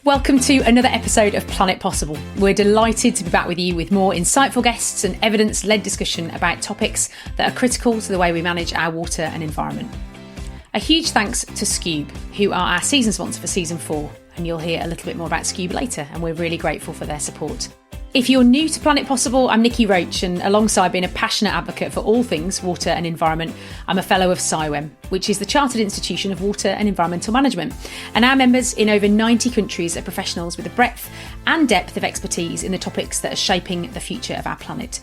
Welcome to another episode of Planet Possible. We're delighted to be back with you with more insightful guests and evidence-led discussion about topics that are critical to the way we manage our water and environment. A huge thanks to Bwlb, who are our season sponsor for season 4, and you'll hear a little bit more about Bwlb later, and we're really grateful for their support. If you're new to Planet Possible, I'm Niki Roach, and alongside being a passionate advocate for all things water and environment, I'm a fellow of CIWEM, which is the Chartered Institution of Water and Environmental Management. And our members in over 90 countries are professionals with a breadth and depth of expertise in the topics that are shaping the future of our planet.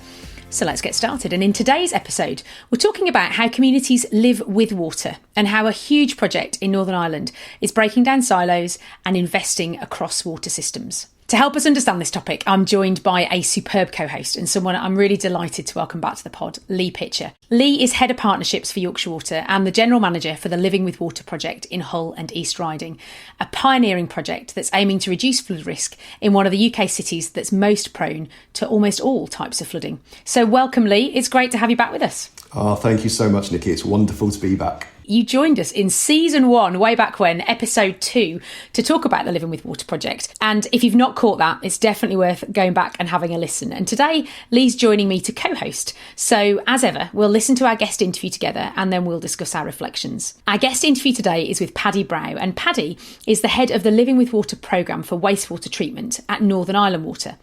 So let's get started. And in today's episode, we're talking about how communities live with water and how a huge project in Northern Ireland is breaking down silos and investing across water systems. To help us understand this topic, I'm joined by a superb co-host and someone I'm really delighted to welcome back to the pod, Lee Pitcher. Lee is Head of Partnerships for Yorkshire Water and the General Manager for the Living with Water project in Hull and East Riding, a pioneering project that's aiming to reduce flood risk in one of the UK cities that's most prone to almost all types of flooding. So welcome, Lee. It's great to have you back with us. Oh, thank you so much, Niki. It's wonderful to be back. You joined us in season 1, way back when, episode 2, to talk about the Living with Water project. And if you've not caught that, it's definitely worth going back and having a listen. And today, Lee's joining me to co-host. So as ever, we'll listen to our guest interview together and then we'll discuss our reflections. Our guest interview today is with Paddy Brow, and Paddy is the head of the Living with Water programme for Wastewater Treatment at Northern Ireland Water.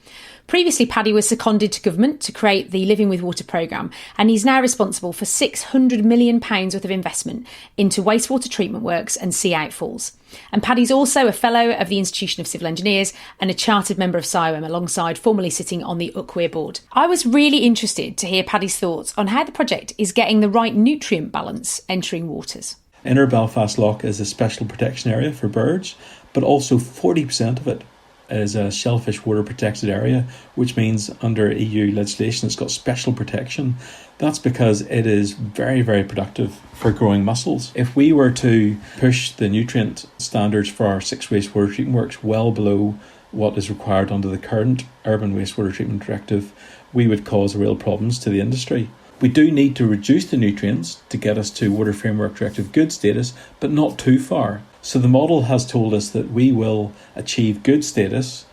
Previously, Paddy was seconded to government to create the Living with Water programme, and he's now responsible for £600 million worth of investment into wastewater treatment works and sea outfalls. And Paddy's also a Fellow of the Institution of Civil Engineers and a chartered member of CIWEM, alongside formerly sitting on the UCWER board. I was really interested to hear Paddy's thoughts on how the project is getting the right nutrient balance entering waters. Inner Belfast Lough is a special protection area for birds, but also 40% of it is a shellfish water protected area, which means under EU legislation it's got special protection. That's because it is very, very productive for growing mussels. If we were to push the nutrient standards for our 6 wastewater treatment works well below what is required under the current Urban Wastewater Treatment Directive, we would cause real problems to the industry. We do need to reduce the nutrients to get us to Water Framework Directive good status, but not too far. So the model has told us that we will achieve good status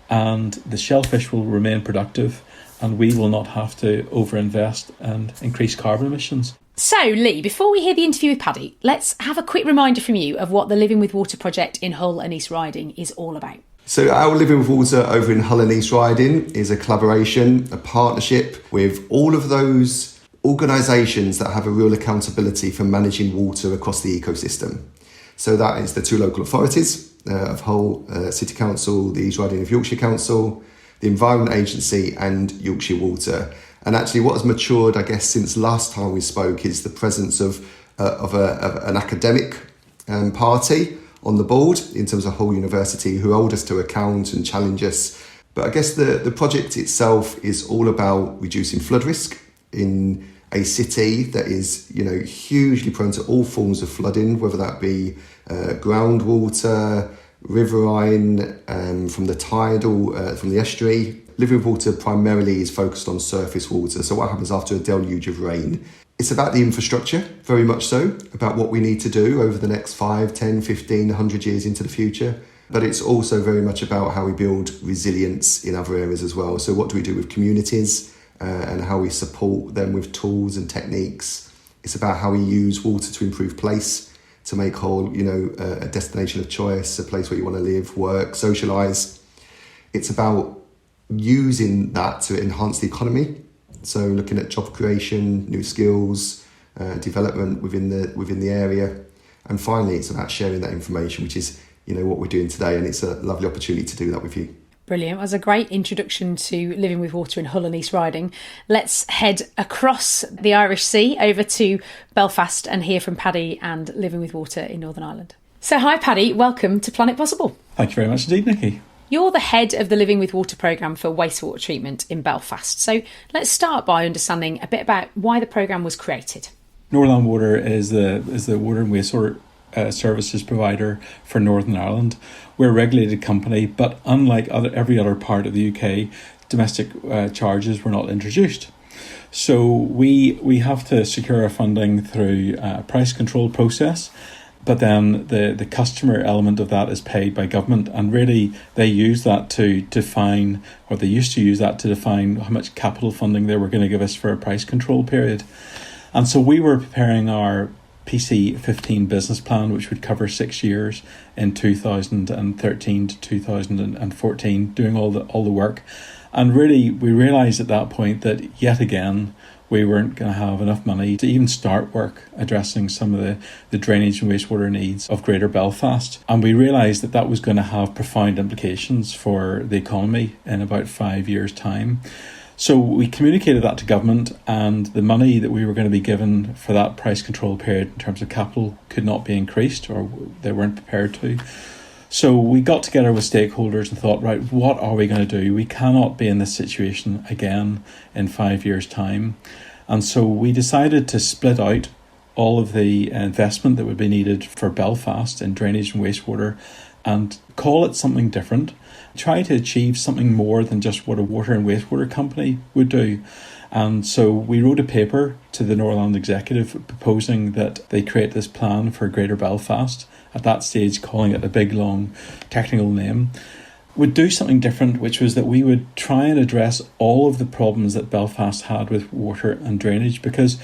and the shellfish will remain productive and we will not have to overinvest and increase carbon emissions. So, Lee, before we hear the interview with Paddy, let's have a quick reminder from you of what the Living with Water project in Hull and East Riding is all about. So our Living with Water over in Hull and East Riding is a collaboration, a partnership with all of those organisations that have a real accountability for managing water across the ecosystem. So that is the 2 local authorities of Hull City Council, the East Riding of Yorkshire Council, the Environment Agency and Yorkshire Water. And actually what has matured, I guess, since last time we spoke is the presence of an academic party on the board in terms of Hull University who hold us to account and challenge us. But I guess the project itself is all about reducing flood risk in a city that is, hugely prone to all forms of flooding, whether that be groundwater, riverine, from the tidal, from the estuary. Living with Water primarily is focused on surface water. So what happens after a deluge of rain? It's about the infrastructure, very much so, about what we need to do over the next 5, 10, 15, 100 years into the future. But it's also very much about how we build resilience in other areas as well. So what do we do with communities? And how we support them with tools and techniques. It's about how we use water to improve place, to make Hull, a destination of choice, a place where you want to live, work, socialise. It's about using that to enhance the economy. So looking at job creation, new skills, development within the area. And finally, it's about sharing that information, which is, what we're doing today. And it's a lovely opportunity to do that with you. Brilliant. That was a great introduction to Living with Water in Hull and East Riding. Let's head across the Irish Sea over to Belfast and hear from Paddy and Living with Water in Northern Ireland. So hi Paddy, welcome to Planet Possible. Thank you very much indeed, Niki. You're the head of the Living with Water programme for wastewater treatment in Belfast. So let's start by understanding a bit about why the programme was created. Northern Ireland Water is the water and wastewater services provider for Northern Ireland. We're a regulated company, but unlike every other part of the UK, domestic charges were not introduced. So we have to secure our funding through a price control process. But then the customer element of that is paid by government, and really they use that to define, or they used to use that to define how much capital funding they were going to give us for a price control period. And so we were preparing our PC15 business plan, which would cover 6 years in 2013 to 2014, doing all the work. And really we realised at that point that yet again we weren't going to have enough money to even start work addressing some of the drainage and wastewater needs of Greater Belfast. And we realised that that was going to have profound implications for the economy in about 5 years' time. So we communicated that to government, and the money that we were going to be given for that price control period in terms of capital could not be increased, or they weren't prepared to. So we got together with stakeholders and thought, right, what are we going to do? We cannot be in this situation again in 5 years' time. And so we decided to split out all of the investment that would be needed for Belfast in drainage and wastewater and call it something different. Try to achieve something more than just what a water and wastewater company would do. And so we wrote a paper to the Northern Ireland Executive proposing that they create this plan for Greater Belfast, at that stage calling it a big, long technical name, would do something different, which was that we would try and address all of the problems that Belfast had with water and drainage, because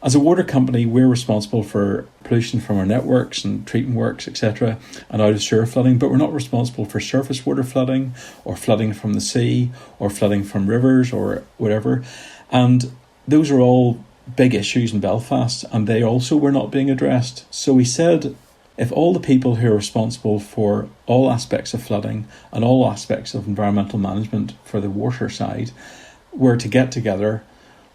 as a water company, we're responsible for pollution from our networks and treatment works, etc., and out of sewer flooding, but we're not responsible for surface water flooding or flooding from the sea or flooding from rivers or whatever. And those are all big issues in Belfast, and they also were not being addressed. So we said, if all the people who are responsible for all aspects of flooding and all aspects of environmental management for the water side were to get together,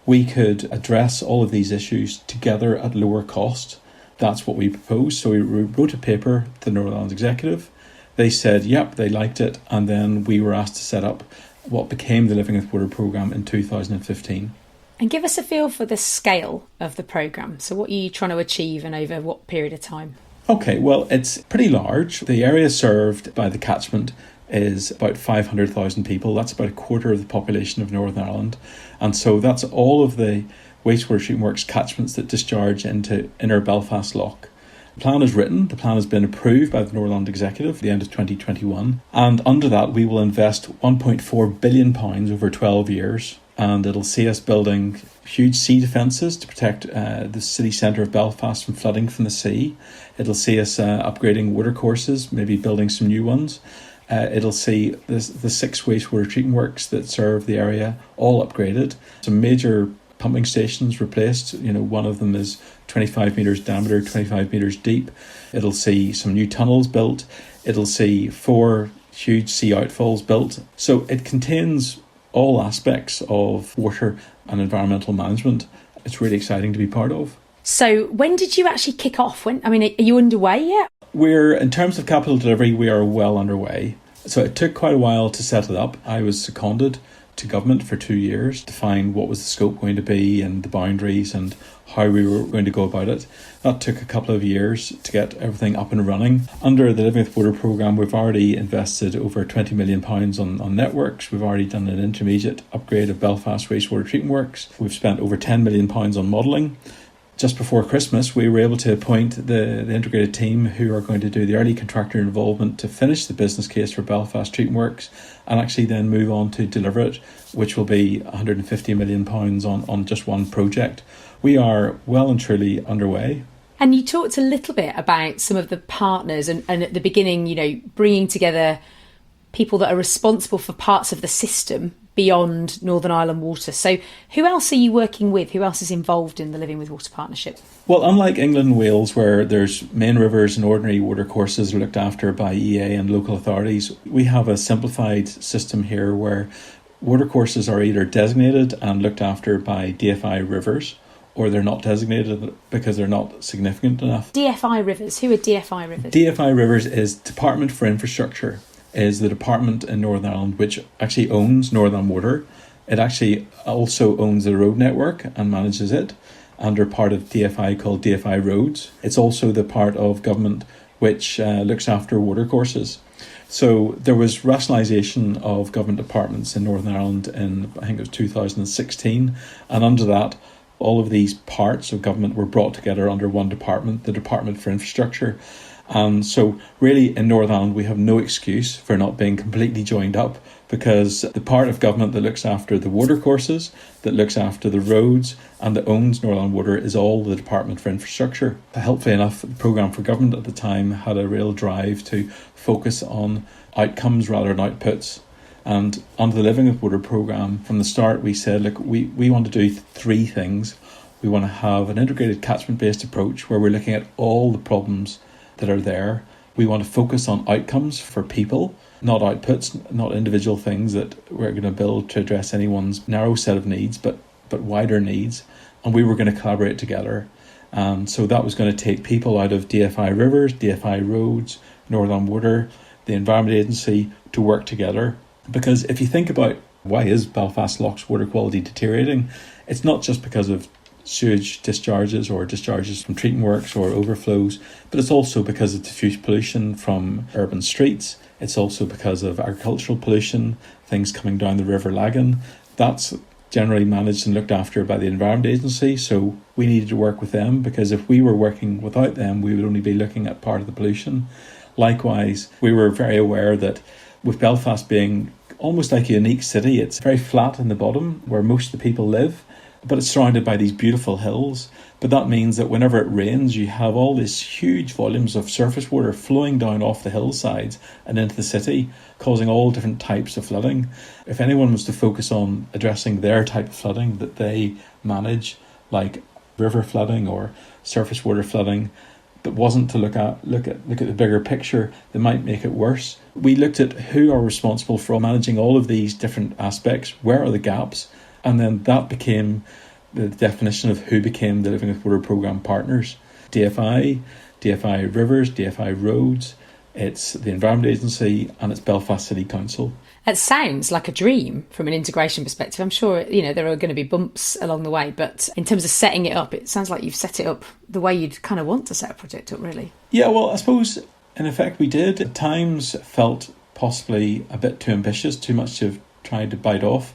we could address all of these issues together at lower cost. That's what we proposed. So we wrote a paper to the Northern Ireland Executive. They said, yep, they liked it. And then we were asked to set up what became the Living with Water programme in 2015. And give us a feel for the scale of the programme. So what are you trying to achieve and over what period of time? Okay, well, it's pretty large. The area served by the catchment is about 500,000 people. That's about a quarter of the population of Northern Ireland. And so that's all of the Wastewater Treatment Works catchments that discharge into inner Belfast Lough. The plan is written, the plan has been approved by the Northern Ireland Executive at the end of 2021. And under that, we will invest £1.4 billion over 12 years. And it'll see us building huge sea defences to protect the city centre of Belfast from flooding from the sea. It'll see us upgrading water courses, maybe building some new ones. It'll see the 6 wastewater treatment works that serve the area all upgraded. Some major pumping stations replaced. One of them is 25 metres diameter, 25 metres deep. It'll see some new tunnels built. It'll see 4 huge sea outfalls built. So it contains all aspects of water and environmental management. It's really exciting to be part of. So when did you actually kick off? Are you underway yet? In terms of capital delivery, we are well underway. So it took quite a while to set it up. I was seconded to government for 2 years to find what was the scope going to be and the boundaries and how we were going to go about it. That took a couple of years to get everything up and running. Under the Living with Water programme, we've already invested over £20 million on networks. We've already done an intermediate upgrade of Belfast Wastewater Treatment Works. We've spent over £10 million on modelling. Just before Christmas, we were able to appoint the integrated team who are going to do the early contractor involvement to finish the business case for Belfast Treatment Works and actually then move on to deliver it, which will be £150 million on just one project. We are well and truly underway. And you talked a little bit about some of the partners and at the beginning, bringing together people that are responsible for parts of the system beyond Northern Ireland Water. So who else are you working with? Who else is involved in the Living with Water partnership? Well, unlike England and Wales, where there's main rivers and ordinary water courses looked after by EA and local authorities, we have a simplified system here where water courses are either designated and looked after by DFI rivers, or they're not designated because they're not significant enough. DFI rivers? Who are DFI rivers? DFI rivers is Department for Infrastructure, is the department in Northern Ireland which actually owns Northern Water. It actually also owns the road network and manages it under part of DFI called DFI Roads. It's also the part of government which looks after water courses. So there was rationalisation of government departments in Northern Ireland in, I think it was 2016, and under that, All of these parts of government were brought together under one department, the Department for Infrastructure. And so really in Northern Ireland we have no excuse for not being completely joined up, because the part of government that looks after the watercourses, that looks after the roads and that owns Northern Ireland Water is all the Department for Infrastructure. Helpfully enough, the programme for government at the time had a real drive to focus on outcomes rather than outputs. And under the Living with Water programme, from the start we said, look, we want to do three things. We want to have an integrated catchment-based approach where we're looking at all the problems that are there. We want to focus on outcomes for people, not outputs, not individual things that we're going to build to address anyone's narrow set of needs, but wider needs. And we were going to collaborate together. And so that was going to take people out of DFI Rivers, DFI Roads, Northern Water, the Environment Agency to work together. Because if you think about why is Belfast Lough's water quality deteriorating, it's not just because of sewage discharges or discharges from treatment works or overflows, but it's also because of diffuse pollution from urban streets. It's also because of agricultural pollution, things coming down the River Lagan. That's generally managed and looked after by the Environment Agency, so we needed to work with them, because if we were working without them, we would only be looking at part of the pollution. Likewise, we were very aware that with Belfast being almost like a unique city, it's very flat in the bottom where most of the people live, but it's surrounded by these beautiful hills. But that means that whenever it rains, you have all these huge volumes of surface water flowing down off the hillsides and into the city, causing all different types of flooding. If anyone was to focus on addressing their type of flooding that they manage, like river flooding or surface water flooding, but wasn't to look at the bigger picture, they might make it worse. We looked at who are responsible for managing all of these different aspects, where are the gaps, and then that became the definition of who became the Living with Water programme partners. DFI Rivers, DFI Roads, it's the Environment Agency, and it's Belfast City Council. It sounds like a dream from an integration perspective. I'm sure, there are going to be bumps along the way, but in terms of setting it up, it sounds like you've set it up the way you'd kind of want to set a project up, really. Yeah, well, I suppose in effect we did. At times felt possibly a bit too ambitious, too much to have tried to bite off,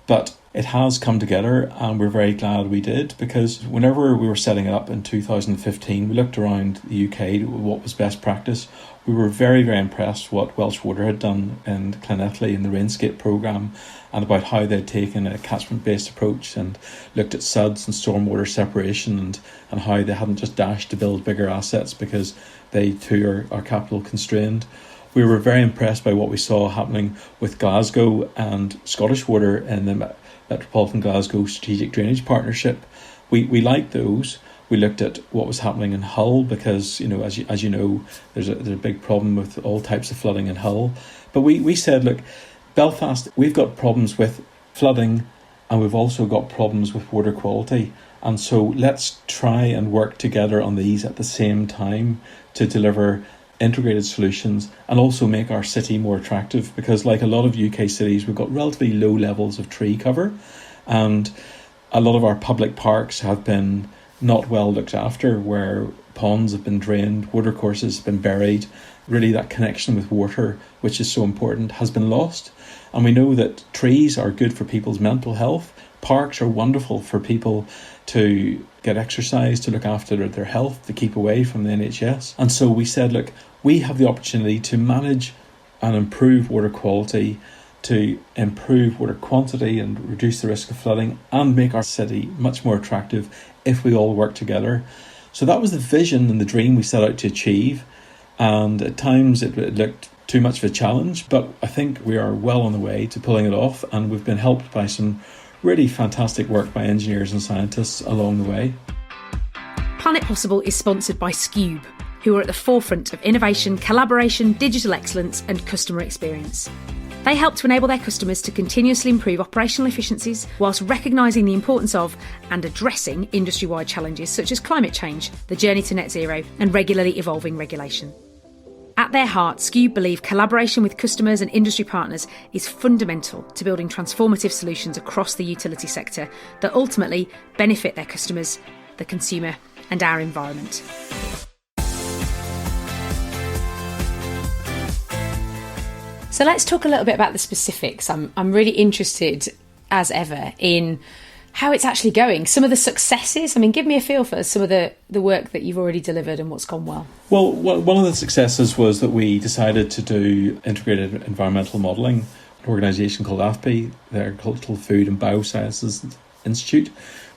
but it has come together and we're very glad we did, because whenever we were setting it up in 2015, we looked around the UK, what was best practice. We were very, very impressed what Welsh Water had done in Clonethley in the Rainscape programme, and about how they'd taken a catchment-based approach and looked at SUDs and stormwater separation, and how they hadn't just dashed to build bigger assets because they too are capital constrained. We were very impressed by what we saw happening with Glasgow and Scottish Water in the Metropolitan Glasgow Strategic Drainage Partnership. We liked those. We looked at what was happening in Hull, because as you know, there's a big problem with all types of flooding in Hull. But we said, look, Belfast, we've got problems with flooding and we've also got problems with water quality. And so let's try and work together on these at the same time to deliver integrated solutions and also make our city more attractive, because like a lot of UK cities, we've got relatively low levels of tree cover, and a lot of our public parks have been not well looked after, where ponds have been drained, watercourses have been buried. Really that connection with water, which is so important, has been lost. And we know that trees are good for people's mental health. Parks are wonderful for people to get exercise, to look after their health, to keep away from the NHS. And so we said, look, we have the opportunity to manage and improve water quality, to improve water quantity and reduce the risk of flooding, and make our city much more attractive if we all work together. So that was the vision and the dream we set out to achieve. And at times it looked too much of a challenge, but I think we are well on the way to pulling it off, and we've been helped by some really fantastic work by engineers and scientists along the way. Planet Possible is sponsored by Bwlb, who are at the forefront of innovation, collaboration, digital excellence and customer experience. They help to enable their customers to continuously improve operational efficiencies whilst recognising the importance of and addressing industry-wide challenges such as climate change, the journey to net zero and regularly evolving regulation. At their heart, Bwlb believe collaboration with customers and industry partners is fundamental to building transformative solutions across the utility sector that ultimately benefit their customers, the consumer and our environment. So let's talk a little bit about the specifics. I'm really interested, as ever, in how it's actually going, some of the successes. I mean, give me a feel for some of the work that you've already delivered and what's gone well. Well, one of the successes was that we decided to do integrated environmental modelling. An organisation called AFBI, the Agricultural Food and Biosciences Institute,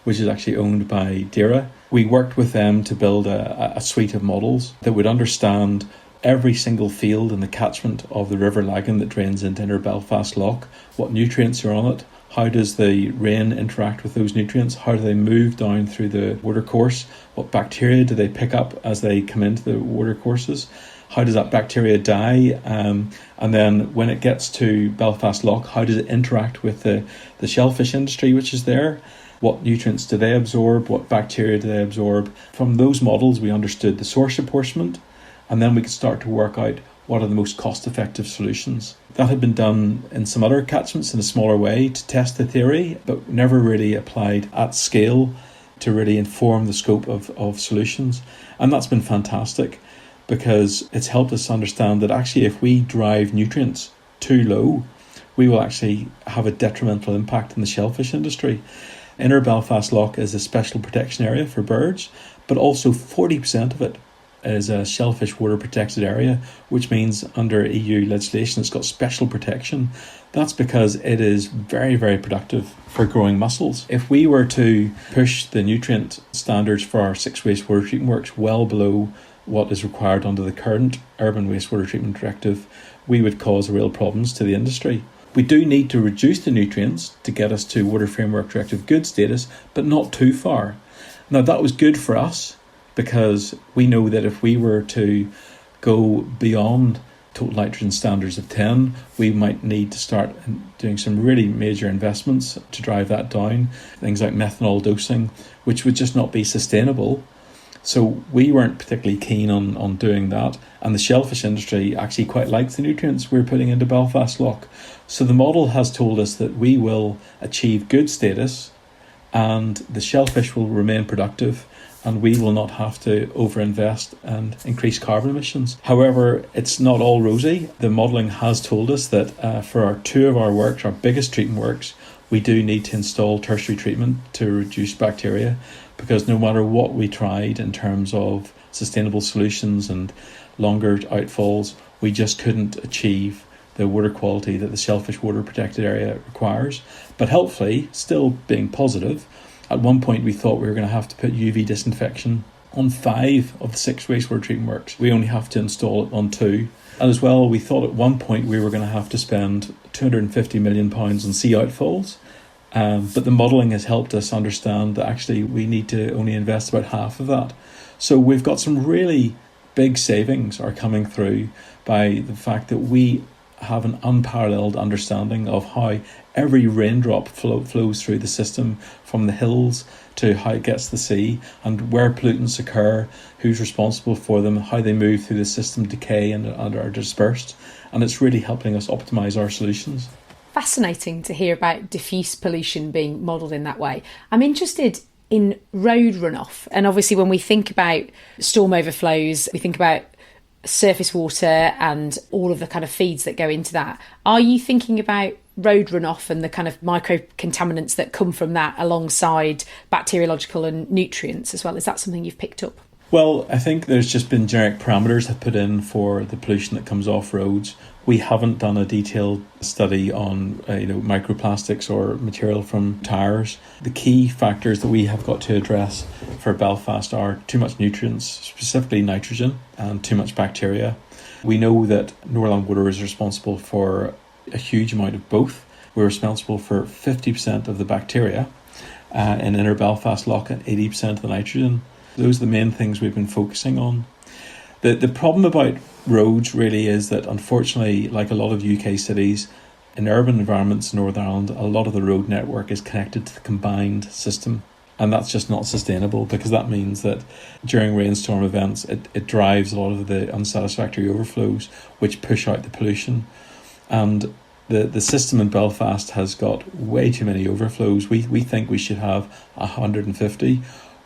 which is actually owned by DERA. We worked with them to build a suite of models that would understand every single field in the catchment of the River Lagan that drains into Inner Belfast Lough, what nutrients are on it, how does the rain interact with those nutrients, how do they move down through the watercourse, what bacteria do they pick up as they come into the watercourses, how does that bacteria die, and then when it gets to Belfast Lough, how does it interact with the shellfish industry which is there. What nutrients do they absorb? What bacteria do they absorb? From those models, we understood the source apportionment, and then we could start to work out what are the most cost-effective solutions. That had been done in some other catchments in a smaller way to test the theory, but never really applied at scale to really inform the scope of solutions. And that's been fantastic because it's helped us understand that actually if we drive nutrients too low, we will actually have a detrimental impact in the shellfish industry. Inner Belfast Lough is a special protection area for birds, but also 40% of it is a shellfish water protected area, which means under EU legislation it's got special protection. That's because it is very, very productive for growing mussels. If we were to push the nutrient standards for our 6 wastewater treatment works well below what is required under the current Urban Wastewater Treatment Directive, we would cause real problems to the industry. We do need to reduce the nutrients to get us to Water Framework Directive good status, but not too far. Now that was good for us because we know that if we were to go beyond total nitrogen standards of 10, we might need to start doing some really major investments to drive that down. Things like methanol dosing, which would just not be sustainable. So we weren't particularly keen on doing that. And the shellfish industry actually quite likes the nutrients we're putting into Belfast Lough. So the model has told us that we will achieve good status and the shellfish will remain productive and we will not have to overinvest and increase carbon emissions. However, it's not all rosy. The modelling has told us that for two of our works, our biggest treatment works, we do need to install tertiary treatment to reduce bacteria, because no matter what we tried in terms of sustainable solutions and longer outfalls, we just couldn't achieve the water quality that the shellfish water protected area requires. But helpfully, still being positive, at one point we thought we were going to have to put UV disinfection on 5 of the 6 wastewater treatment works. We only have to install it on 2. And as well, we thought at one point we were going to have to spend £250 million on sea outfalls. But the modelling has helped us understand that actually we need to only invest about half of that. So we've got some really big savings are coming through by the fact that we have an unparalleled understanding of how every raindrop flows through the system, from the hills to how it gets to the sea, and where pollutants occur, who's responsible for them, how they move through the system, decay and are dispersed. And it's really helping us optimise our solutions. Fascinating to hear about diffuse pollution being modelled in that way. I'm interested in road runoff. And obviously when we think about storm overflows, we think about surface water and all of the kind of feeds that go into that. Are you thinking about road runoff and the kind of microcontaminants that come from that alongside bacteriological and nutrients as well? Is that something you've picked up? Well, I think there's just been generic parameters that put in for the pollution that comes off roads. We haven't done a detailed study on microplastics or material from tyres. The key factors that we have got to address for Belfast are too much nutrients, specifically nitrogen, and too much bacteria. We know that Northern Water is responsible for a huge amount of both. We're responsible for 50% of the bacteria in Inner Belfast Lough and 80% of the nitrogen. Those are the main things we've been focusing on. The problem about roads really is that, unfortunately, like a lot of UK cities, in urban environments in Northern Ireland, a lot of the road network is connected to the combined system. And that's just not sustainable, because that means that during rainstorm events, it drives a lot of the unsatisfactory overflows, which push out the pollution. And the system in Belfast has got way too many overflows. We think we should have 150.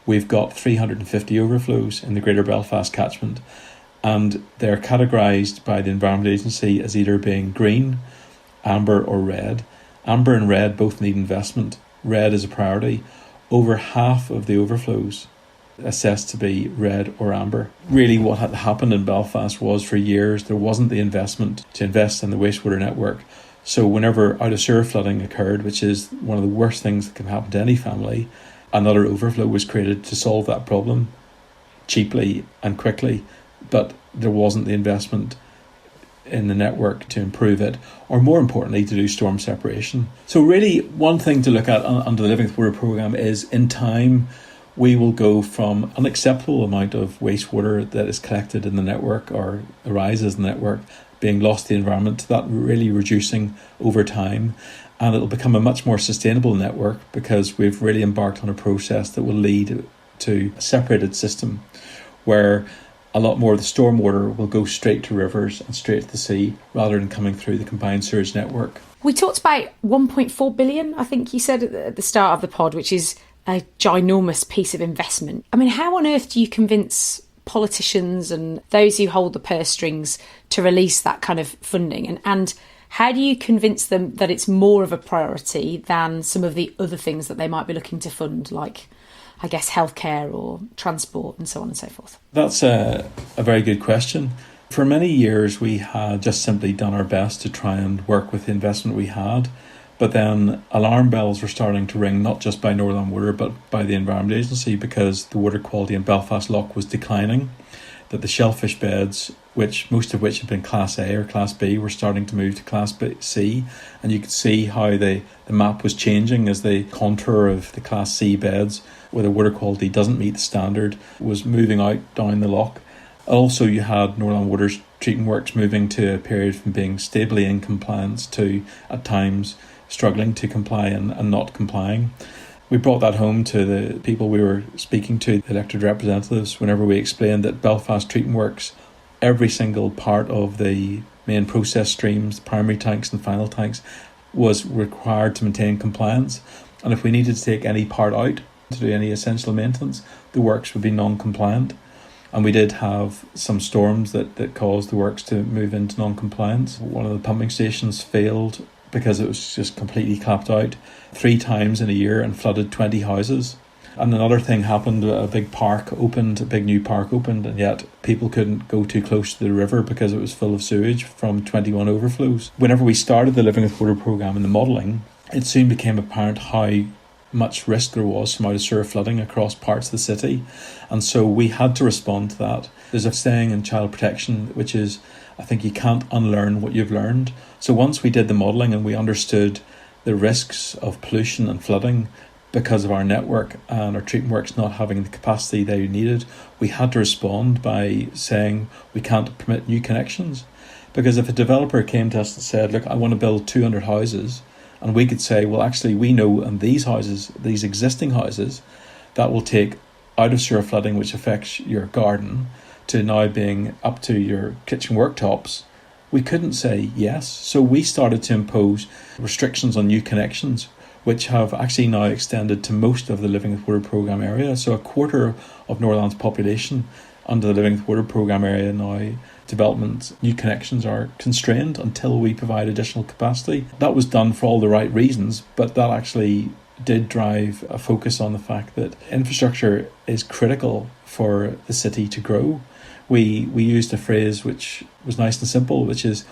We've got 350 overflows in the Greater Belfast catchment, and they're categorised by the Environment Agency as either being green, amber or red. Amber and red both need investment red is a priority. Over half of the overflows assessed to be red or amber. Really what had happened in Belfast was for years there wasn't the investment to invest in the wastewater network. So whenever out of sewer flooding occurred, which is one of the worst things that can happen to any family, another overflow was created to solve that problem cheaply and quickly, but there wasn't the investment in the network to improve it, or more importantly to do storm separation. So really one thing to look at under the Living with Water programme is, in time we will go from an acceptable amount of wastewater that is collected in the network or arises in the network being lost to the environment to that really reducing over time, and it'll become a much more sustainable network because we've really embarked on a process that will lead to a separated system where a lot more of the stormwater will go straight to rivers and straight to the sea rather than coming through the combined sewage network. We talked about 1.4 billion, I think you said at the start of the pod, which is a ginormous piece of investment. I mean, how on earth do you convince politicians and those who hold the purse strings to release that kind of funding? And how do you convince them that it's more of a priority than some of the other things that they might be looking to fund, like, I guess, healthcare or transport and so on and so forth? That's a very good question. For many years, we had just simply done our best to try and work with the investment we had. But then alarm bells were starting to ring, not just by Northern Water, but by the Environment Agency, because the water quality in Belfast Lough was declining, that the shellfish beds, which most of which had been Class A or Class B, were starting to move to Class C. And you could see how the map was changing as the contour of the Class C beds, where the water quality doesn't meet the standard, was moving out down the loch. Also, you had Northern Water's treatment works moving to a period from being stably in compliance to, at times, struggling to comply and not complying. We brought that home to the people we were speaking to, the elected representatives, whenever we explained that Belfast Treatment Works, every single part of the main process streams, primary tanks and final tanks, was required to maintain compliance. And if we needed to take any part out to do any essential maintenance, the works would be non-compliant. And we did have some storms that caused the works to move into non-compliance. One of the pumping stations failed because it was just completely capped out 3 times in a year and flooded 20 houses. And another thing happened, a big new park opened, and yet people couldn't go too close to the river because it was full of sewage from 21 overflows. Whenever we started the Living with Water programme and the modelling, it soon became apparent how much risk there was from out of sewer flooding across parts of the city. And so we had to respond to that. There's a saying in child protection, which is, I think you can't unlearn what you've learned. So once we did the modelling and we understood the risks of pollution and flooding because of our network and our treatment works not having the capacity they needed, we had to respond by saying we can't permit new connections. Because if a developer came to us and said, look, I want to build 200 houses, and we could say, well, actually, we know in these houses, these existing houses, that will take out of sewer flooding, which affects your garden, to now being up to your kitchen worktops, we couldn't say yes. So we started to impose restrictions on new connections, which have actually now extended to most of the Living with Water programme area. So a quarter of Northland's population under the Living with Water programme area now, development, new connections are constrained until we provide additional capacity. That was done for all the right reasons, but that actually did drive a focus on the fact that infrastructure is critical for the city to grow. We used a phrase which was nice and simple, which is,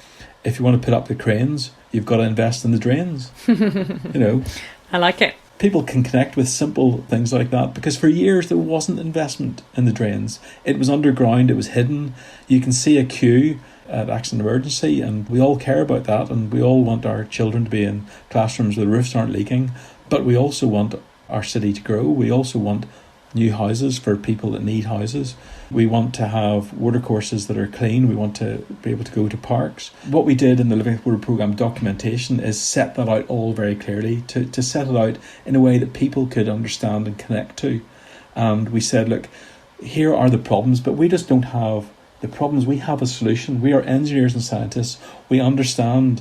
if you want to put up the cranes, you've got to invest in the drains. I like it. People can connect with simple things like that, because for years there wasn't investment in the drains. It was underground, it was hidden. You can see a queue at accident emergency, and we all care about that, and we all want our children to be in classrooms where the roofs aren't leaking, but we also want our city to grow. We also want new houses for people that need houses. We want to have watercourses that are clean. We want to be able to go to parks. What we did in the Living with Water programme documentation is set that out all very clearly, to set it out in a way that people could understand and connect to. And we said, look, here are the problems, but we just don't have the problems. We have a solution. We are engineers and scientists. We understand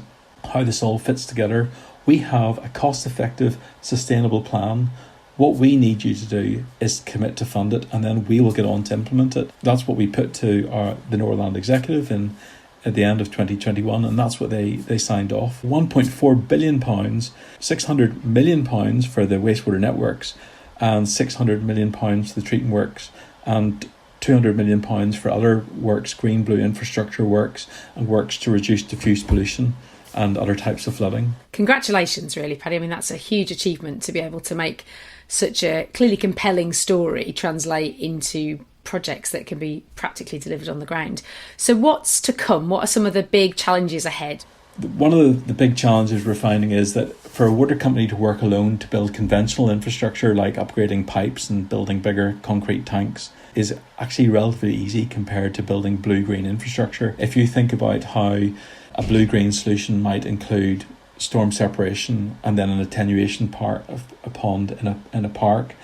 how this all fits together. We have a cost-effective, sustainable plan. What we need you to do is commit to fund it, and then we will get on to implement it. That's what we put to the Northland Executive in at the end of 2021, and that's what they signed off. £1.4 billion, £600 million for the wastewater networks, and £600 million for the treatment works, and £200 million for other works, green blue infrastructure works, and works to reduce diffuse pollution and other types of flooding. Congratulations, really, Paddy. I mean, that's a huge achievement to be able to make such a clearly compelling story translate into projects that can be practically delivered on the ground. So what's to come? What are some of the big challenges ahead? One of the big challenges we're finding is that for a water company to work alone to build conventional infrastructure like upgrading pipes and building bigger concrete tanks is actually relatively easy compared to building blue-green infrastructure. If you think about how a blue-green solution might include storm separation and then an attenuation part of a pond in a park,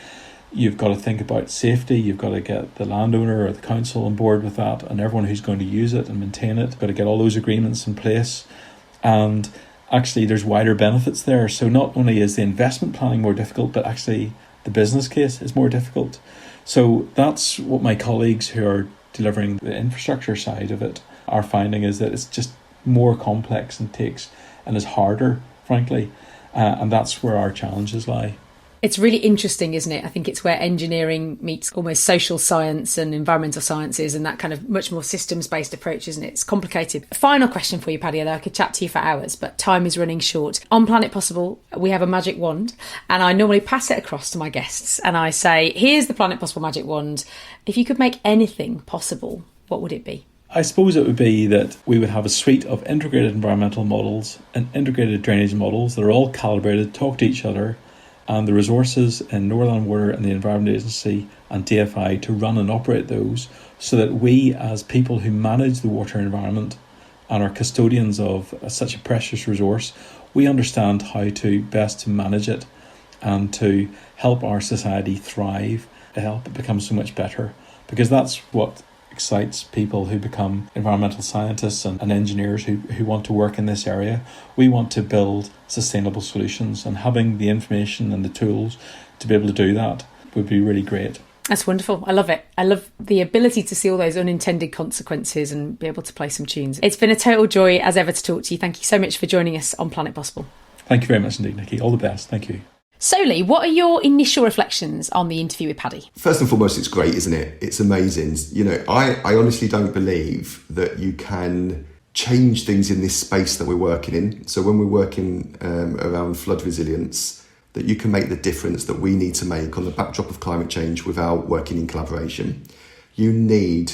you've got to think about safety. You've got to get the landowner or the council on board with that, and everyone who's going to use it and maintain it. You've got to get all those agreements in place. And actually there's wider benefits there. So not only is the investment planning more difficult, but actually the business case is more difficult. So that's what my colleagues who are delivering the infrastructure side of it are finding, is that it's just more complex and is harder, frankly. And that's where our challenges lie. It's really interesting, isn't it? I think it's where engineering meets almost social science and environmental sciences, and that kind of much more systems-based approach, isn't it? It's complicated. Final question for you, Paddy, although I could chat to you for hours, but time is running short. On Planet Possible, we have a magic wand, and I normally pass it across to my guests, and I say, here's the Planet Possible magic wand. If you could make anything possible, what would it be? I suppose it would be that we would have a suite of integrated environmental models and integrated drainage models that are all calibrated, talk to each other, and the resources in Northern Water and the Environment Agency and DFI to run and operate those, so that we as people who manage the water environment and are custodians of such a precious resource, we understand how to best to manage it and to help our society thrive, to help it become so much better. Because that's what excites people who become environmental scientists and engineers who want to work in this area. We want to build sustainable solutions, and having the information and the tools to be able to do that would be really great. That's wonderful. I love it. I love the ability to see all those unintended consequences and be able to play some tunes. It's been a total joy as ever to talk to you. Thank you so much for joining us on Planet Possible. Thank you very much indeed, Niki. All the best. Thank you. So, Lee, what are your initial reflections on the interview with Paddy? First and foremost, it's great, isn't it? It's amazing. You know, I honestly don't believe that you can change things in this space that we're working in. So when we're working around flood resilience, that you can make the difference that we need to make on the backdrop of climate change without working in collaboration. You need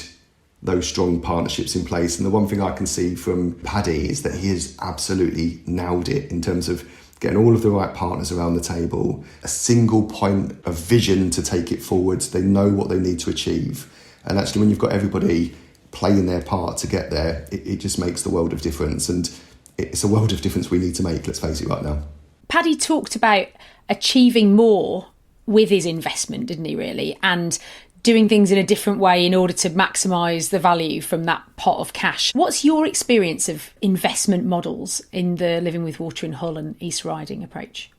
those strong partnerships in place. And the one thing I can see from Paddy is that he has absolutely nailed it in terms of getting all of the right partners around the table, a single point of vision to take it forward. They know what they need to achieve. And actually, when you've got everybody playing their part to get there, it just makes the world of difference. And it's a world of difference we need to make, let's face it, right now. Paddy talked about achieving more with his investment, didn't he, really? And doing things in a different way in order to maximise the value from that pot of cash. What's your experience of investment models in the Living with Water in Hull and East Riding approach?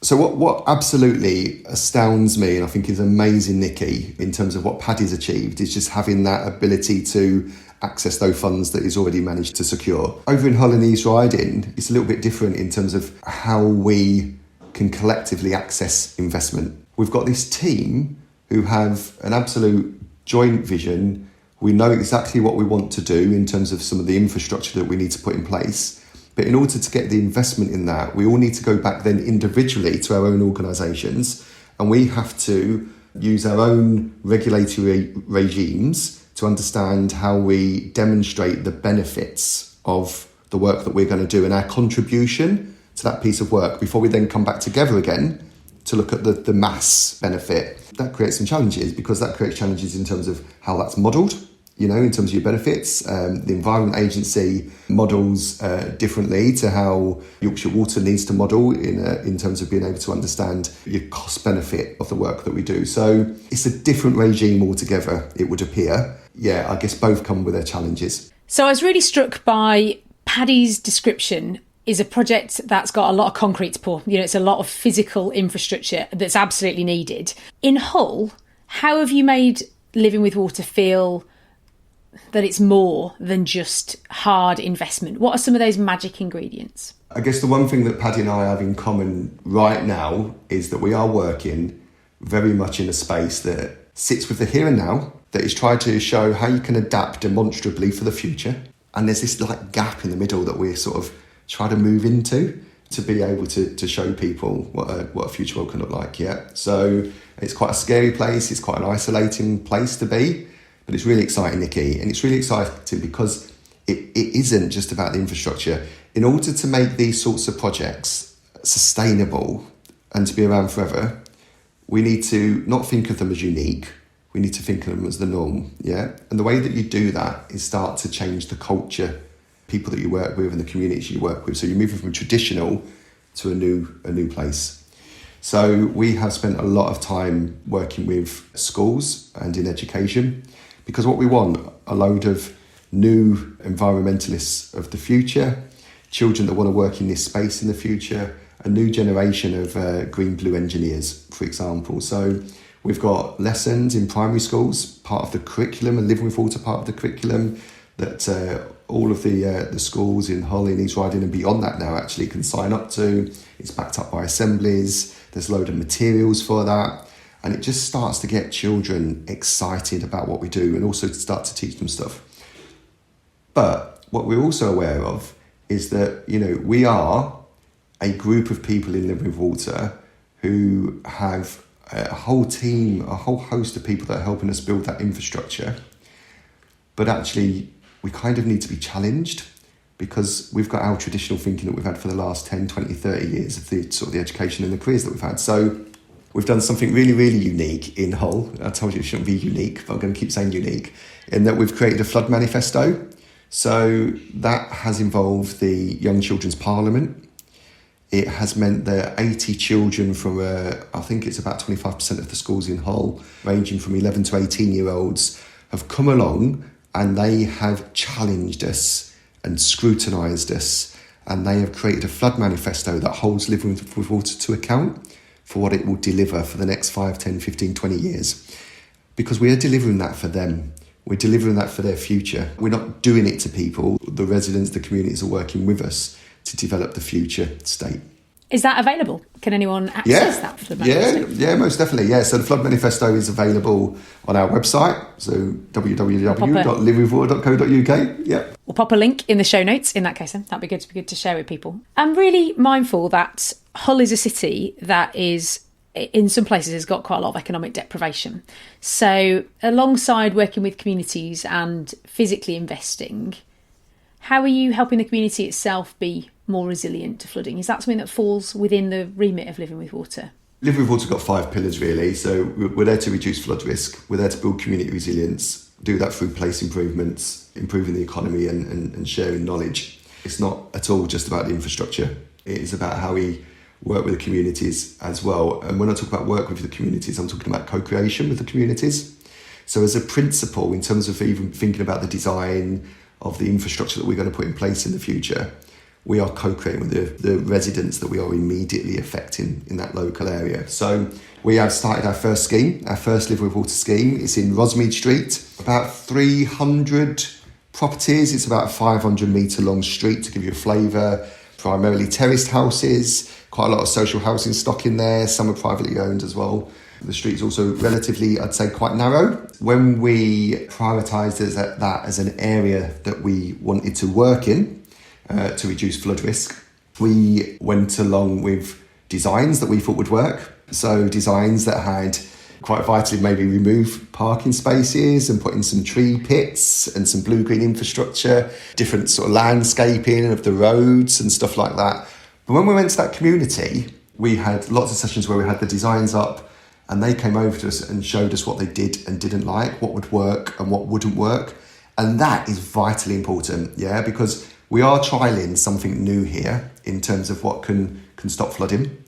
So what absolutely astounds me, and I think is amazing, Niki, in terms of what Paddy's achieved, is just having that ability to access those funds that he's already managed to secure. Over in Hull and East Riding, it's a little bit different in terms of how we can collectively access investment. We've got this team who have an absolute joint vision. We know exactly what we want to do in terms of some of the infrastructure that we need to put in place. But in order to get the investment in that, we all need to go back then individually to our own organisations, and we have to use our own regulatory regimes to understand how we demonstrate the benefits of the work that we're going to do and our contribution to that piece of work before we then come back together again to look at the mass benefit. That creates some challenges, because that creates challenges in terms of how that's modelled, you know, in terms of your benefits. The Environment Agency models differently to how Yorkshire Water needs to model in terms of being able to understand your cost benefit of the work that we do. So it's a different regime altogether, it would appear. Yeah, I guess both come with their challenges. So I was really struck by Paddy's description. Is a project that's got a lot of concrete to pour. You know, it's a lot of physical infrastructure that's absolutely needed. In Hull, how have you made Living with Water feel that it's more than just hard investment? What are some of those magic ingredients? I guess the one thing that Paddy and I have in common right now is that we are working very much in a space that sits with the here and now, that is trying to show how you can adapt demonstrably for the future. And there's this like gap in the middle that we're sort of trying to move into to be able to show people what a future world can look like. Yeah. So it's quite a scary place. It's quite an isolating place to be, but it's really exciting, Niki. And it's really exciting because it isn't just about the infrastructure. In order to make these sorts of projects sustainable and to be around forever, we need to not think of them as unique. We need to think of them as the norm, yeah? And the way that you do that is start to change the culture, people that you work with and the communities you work with. So you're moving from traditional to a new place. So we have spent a lot of time working with schools and in education, because what we want, a load of new environmentalists of the future, children that want to work in this space in the future, a new generation of green-blue engineers, for example. So we've got lessons in primary schools, part of the curriculum, and Living with Water part of the curriculum, that all of the schools in Hull, in East Riding and beyond that now actually can sign up to. It's backed up by assemblies. There's a load of materials for that. And it just starts to get children excited about what we do and also to start to teach them stuff. But what we're also aware of is that, we are a group of people in Living with Water who have a whole team, a whole host of people that are helping us build that infrastructure. But actually, we kind of need to be challenged because we've got our traditional thinking that we've had for the last 10, 20, 30 years of the sort of the education and the careers that we've had. So we've done something really, really unique in Hull. I told you it shouldn't be unique, but I'm going to keep saying unique, in that we've created a flood manifesto. So that has involved the Young Children's Parliament. It has meant that 80 children from, I think it's about 25% of the schools in Hull, ranging from 11 to 18-year-olds, have come along and they have challenged us and scrutinised us, and they have created a flood manifesto that holds Living with Water to account for what it will deliver for the next 5, 10, 15, 20 years. Because we are delivering that for them. We're delivering that for their future. We're not doing it to people. The residents, the communities are working with us to develop the future state. Is that available? Can anyone access that Flood Manifesto? Yeah, most definitely. Yeah, so the Flood Manifesto is available on our website, so www.livewithwater.co.uk. Yeah. We'll pop a link in the show notes in that case, then. That'd be good to share with people. I'm really mindful that Hull is a city that is, in some places, has got quite a lot of economic deprivation. So alongside working with communities and physically investing, how are you helping the community itself be more resilient to flooding? Is that something that falls within the remit of Living with Water? Living with Water's got 5 pillars, really. So we're there to reduce flood risk. We're there to build community resilience, do that through place improvements, improving the economy and sharing knowledge. It's not at all just about the infrastructure. It is about how we work with the communities as well. And when I talk about work with the communities, I'm talking about co-creation with the communities. So as a principle, in terms of even thinking about the design of the infrastructure that we're going to put in place in the future, we are co-creating with the residents that we are immediately affecting in that local area. So we have started our first scheme, our first Live with Water scheme. It's in Rosmead Street, about 300 properties. It's about a 500 metre long street, to give you a flavour. Primarily terraced houses, quite a lot of social housing stock in there. Some are privately owned as well. The street's also relatively, I'd say, quite narrow. When we prioritised that as an area that we wanted to work in to reduce flood risk, we went along with designs that we thought would work. So designs that had quite vitally maybe remove parking spaces and put in some tree pits and some blue-green infrastructure, different sort of landscaping of the roads and stuff like that. But when we went to that community, we had lots of sessions where we had the designs up, and they came over to us and showed us what they did and didn't like, what would work and what wouldn't work. And that is vitally important, yeah, because we are trialling something new here in terms of what can stop flooding.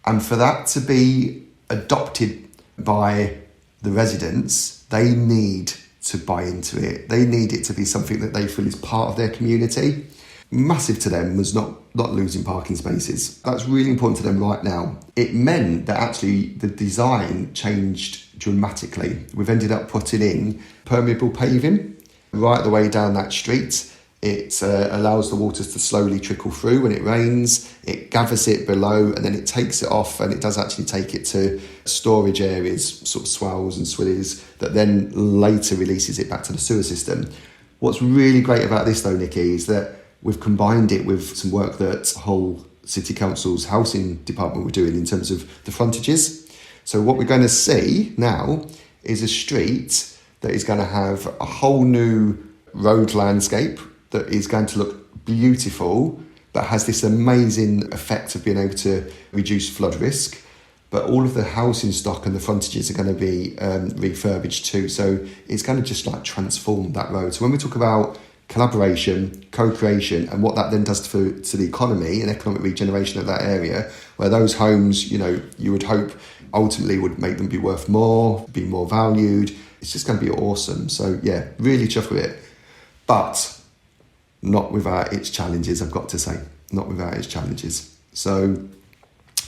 And for that to be adopted by the residents, they need to buy into it. They need it to be something that they feel is part of their community. Massive to them was not losing parking spaces. That's really important to them right now. It meant that actually the design changed dramatically. We've ended up putting in permeable paving right the way down that street. It allows the waters to slowly trickle through when it rains. It gathers it below and then it takes it off, and it does actually take it to storage areas, sort of swales and swillies, that then later releases it back to the sewer system. What's really great about this though, Niki, is that we've combined it with some work that Hull City Council's housing department were doing in terms of the frontages. So what we're going to see now is a street that is going to have a whole new road landscape that is going to look beautiful, but has this amazing effect of being able to reduce flood risk. But all of the housing stock and the frontages are going to be refurbished too. So it's going to just like transform that road. So when we talk about collaboration, co-creation, and what that then does to the economy and economic regeneration of that area, where those homes, you know, you would hope ultimately would make them be worth more, be more valued. It's just going to be awesome. So yeah, really chuffed with it. But not without its challenges, I've got to say. Not without its challenges. So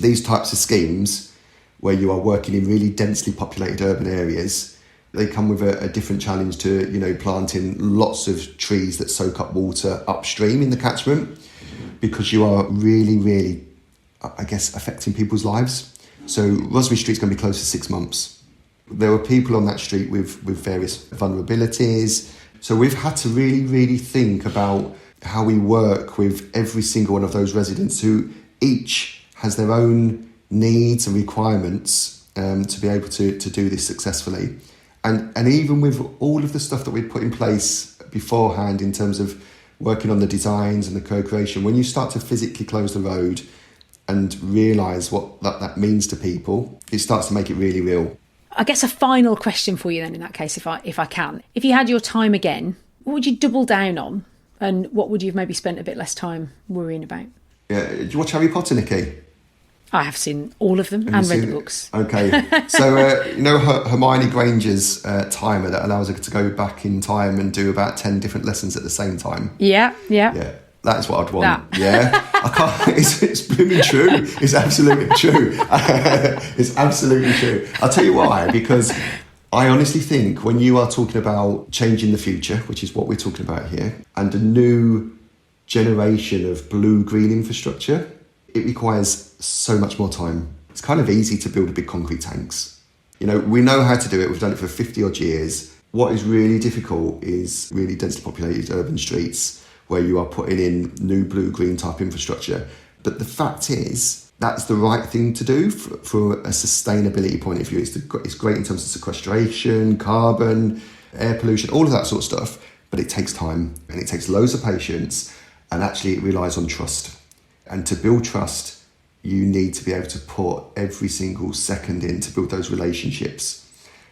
these types of schemes, where you are working in really densely populated urban areas, they come with a different challenge to, you know, planting lots of trees that soak up water upstream in the catchment, because you are really, really, I guess, affecting people's lives. So Rosemary Street's going to be closed for 6 months. There were people on that street with various vulnerabilities. So we've had to really, really think about how we work with every single one of those residents who each has their own needs and requirements to be able to do this successfully. And even with all of the stuff that we'd put in place beforehand in terms of working on the designs and the co-creation, when you start to physically close the road and realise what that means to people, it starts to make it really real. I guess a final question for you then, in that case, if I can. If you had your time again, what would you double down on, and what would you have maybe spent a bit less time worrying about? Yeah, do you watch Harry Potter, Niki? I have seen all of them and read the books. Okay. So, you know Hermione Granger's timer that allows her to go back in time and do about 10 different lessons at the same time? Yeah. Yeah, that is what I'd want. Yeah. I can't, it's blooming true. It's absolutely true. It's absolutely true. I'll tell you why, because I honestly think when you are talking about changing the future, which is what we're talking about here, and a new generation of blue-green infrastructure, it requires so much more time. It's kind of easy to build big concrete tanks. You know, we know how to do it. We've done it for 50 odd years. What is really difficult is really densely populated urban streets where you are putting in new blue-green type infrastructure. But the fact is, that's the right thing to do from a sustainability point of view. It's great in terms of sequestration, carbon, air pollution, all of that sort of stuff. But it takes time and it takes loads of patience, and actually it relies on trust. And to build trust, you need to be able to put every single second in to build those relationships.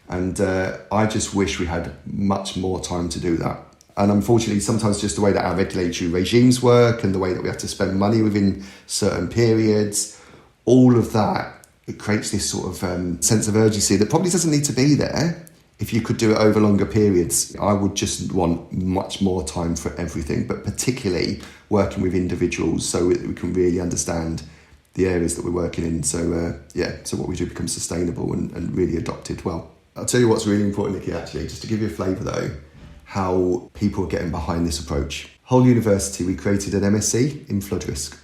And I just wish we had much more time to do that. And unfortunately, sometimes just the way that our regulatory regimes work and the way that we have to spend money within certain periods, all of that, it creates this sort of sense of urgency that probably doesn't need to be there if you could do it over longer periods. I would just want much more time for everything, but particularly working with individuals so that we can really understand the areas that we're working in. So, so what we do becomes sustainable and really adopted well. I'll tell you what's really important, Niki, actually, just to give you a flavour though, how people are getting behind this approach. Hull University, we created an MSc in flood risk.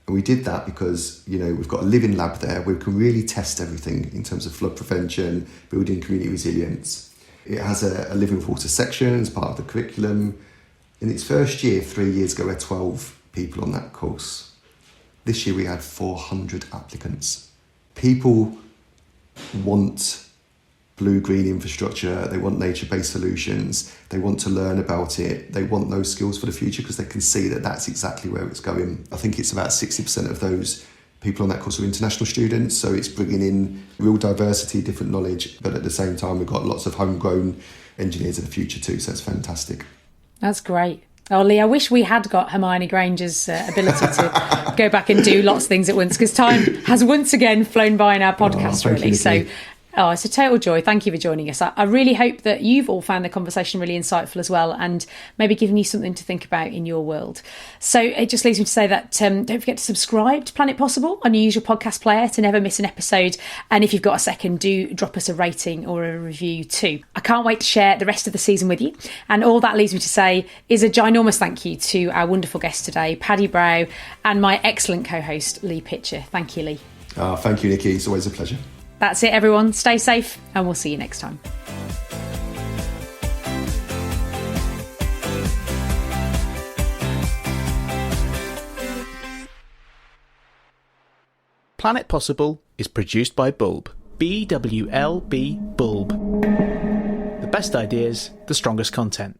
And we did that because, you know, we've got a living lab there where we can really test everything in terms of flood prevention, building community resilience. It has a living with water section as part of the curriculum. In its first year, 3 years ago, we had 12 people on that course. This year we had 400 applicants. People want blue-green infrastructure, they want nature-based solutions, they want to learn about it, they want those skills for the future because they can see that that's exactly where it's going. I think it's about 60% of those people on that course are international students, so it's bringing in real diversity, different knowledge, but at the same time we've got lots of homegrown engineers of the future too, so it's fantastic. That's great. Oh, Lee, I wish we had got Hermione Granger's ability to go back and do lots of things at once, because time has once again flown by in our podcast, really. So Oh, it's a total joy. Thank you for joining us. I really hope that you've all found the conversation really insightful as well, and maybe given you something to think about in your world. So it just leaves me to say that don't forget to subscribe to Planet Possible on your usual podcast player to never miss an episode. And if you've got a second, do drop us a rating or a review too. I can't wait to share the rest of the season with you. And all that leaves me to say is a ginormous thank you to our wonderful guest today, Paddy Brow, and my excellent co-host, Lee Pitcher. Thank you, Lee. Thank you, Niki. It's always a pleasure. That's it, everyone. Stay safe, and we'll see you next time. Planet Possible is produced by Bwlb. Bwlb Bwlb. The best ideas, the strongest content.